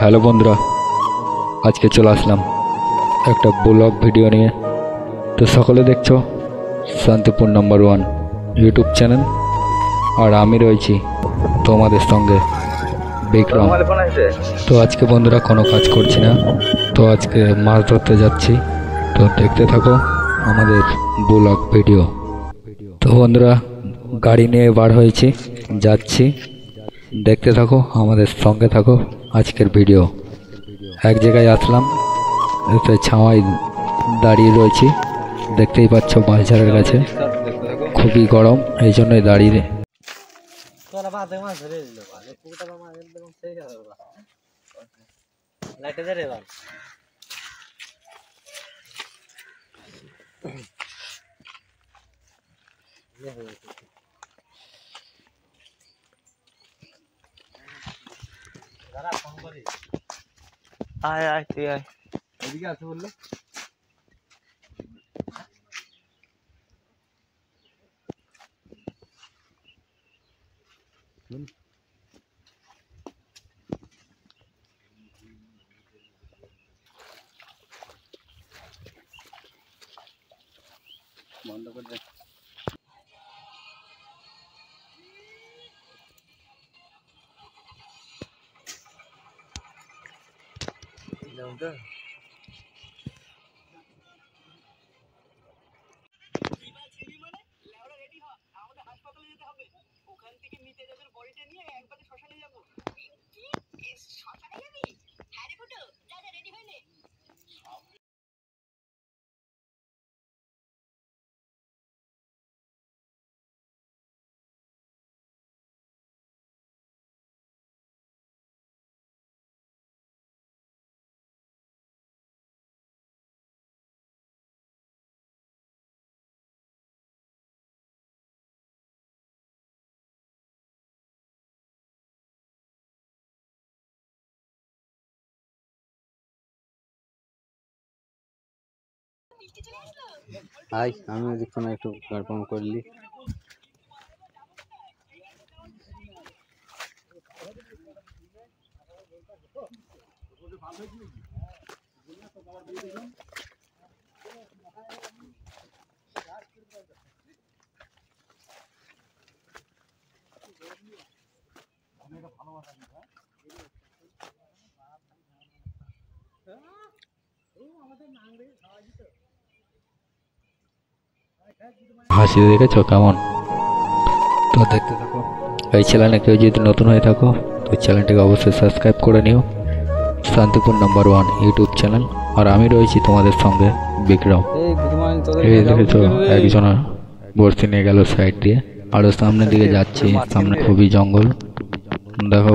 Hello বন্ধুরা, আজকে চলে আসলাম একটা ব্লগ ভিডিও নিয়ে। তো সকলে দেখছো শান্তিপুর নাম্বার 1 ইউটিউব চ্যানেল, আর আমি রয়েছি তোমাদের সঙ্গে বিক্রম। তো আজকে বন্ধুরা কোনো কাজ করছি না, তো আজকে মাছ ধরতে যাচ্ছি। তো দেখতে থাকো আমাদের ব্লগ ভিডিও। তো বন্ধুরা গাড়ি নিয়ে বার হয়েছি, যাচ্ছি, দেখতে থাকো আমাদের সঙ্গে থাকো আজকের ভিডিও। এক জায়গায় আসলাম, এতে ছাওয়ায় দাঁড়িয়ে রয়েছি, দেখতেই পাচ্ছ বাঁশঝাড়ের কাছে। খুবই গরম, এই জন্যই দাঁড়িয়ে। আয় আয় তুই আয়, এদিকে আছে বললো। বন্ধ করে দে। হাই, আমি দেখুন একটু কনফার্ম করলি। হাসি দেখেছো কেমন? তো দেখতে থাকো। এই চ্যানেলে কেউ যদি নতুন হয়ে থাকো তো চ্যানেলটিকে অবশ্যই সাবস্ক্রাইব করে নিও, শান্তিপুর নাম্বার 1 ইউটিউব চ্যানেল। আর আমি রয়েছি তোমাদের সঙ্গে বিক্রম। এই দেখেছো একজন বর্ষি নিয়ে গেল সাইড দিয়ে, আরো সামনের দিকে যাচ্ছি, সামনে খুবই জঙ্গল। দেখো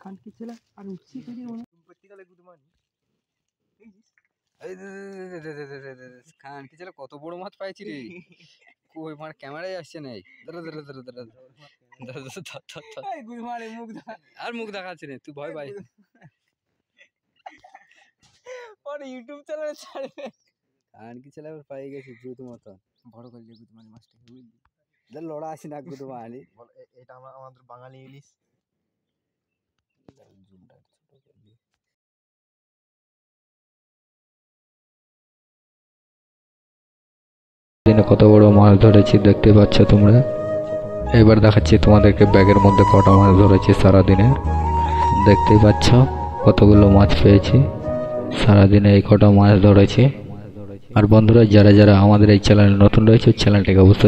খানকি ছেলে আর উঠছি তুই পত্রিকালে গুদমানি খানকি ছেলে কত বড় মাছ পাইছি রে। কই আমার ক্যামেরায় আসছে নাই ধরো ধরো ধরো ধরো আর মুখ দেখাচ্ছে না তুই ভয় পাই और यूट्यूब চ্যানেলে ছাড়বে আর কি ছেলে পাই গেছি জুতো মতো বড় করলে গুদমানি মাছটা বুঝলি ধর লড়া আসি না গুতো মানি এটা আমাদের বাঙালি ইলিশ দিনে কত বড় মাছ ধরেছি দেখতে পাচ্ছ তোমরা। এবার দেখাচ্ছি তোমাদেরকে ব্যাগের মধ্যে কটা মাছ ধরেছি সারাদিনে। দেখতেই পাচ্ছ কতগুলো মাছ পেয়েছি সারাদিনে, এই কটা মাছ ধরেছি। আর বন্ধুরা যারা যারা আমাদের এই চ্যানেলে নতুন রয়েছে চ্যানেলটিকে অবশ্যই